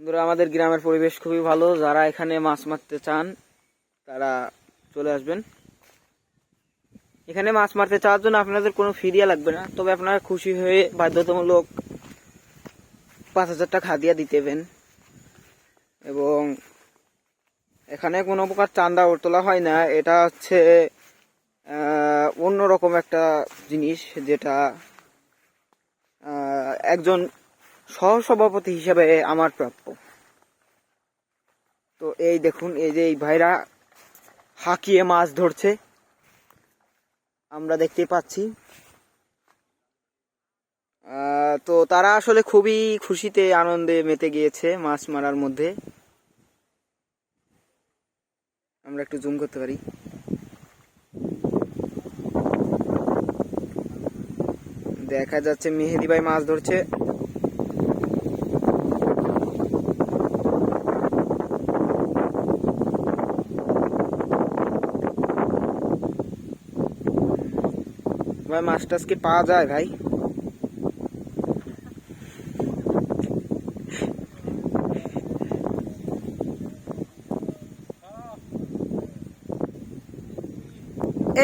বন্ধুরা, আমাদের গ্রামের পরিবেশ খুবই ভালো। যারা এখানে মাছ মারতে চান তারা চলে আসবেন। এখানে মাছ মারতে চাওয়ার জন্য আপনাদের কোনো ফি দেওয়া লাগবে না, তবে আপনারা খুশি হয়ে বাধ্যতামূলক 5,000 টাকা হাদিয়া দিতেবেন। এবং এখানে কোনো প্রকার চাঁদা তোলা হয় না। এটা হচ্ছে অন্যরকম একটা জিনিস, যেটা একজন সহসভাপতি হিসেবে আমার প্রাপ্য। তো এই দেখুন, এই যে এই ভাইরা হাঁকিয়ে মাছ ধরছে, আমরা দেখতে পাচ্ছি। তো তারা আসলে খুবই খুশিতে আনন্দে মেতে গিয়েছে মাছ মারার মধ্যে। আমরা একটু জুম করতে পারি। দেখা যাচ্ছে মেহেদি ভাই মাছ ধরছে। ভাই মাছ টাছ কি পাওয়া যায় ভাই?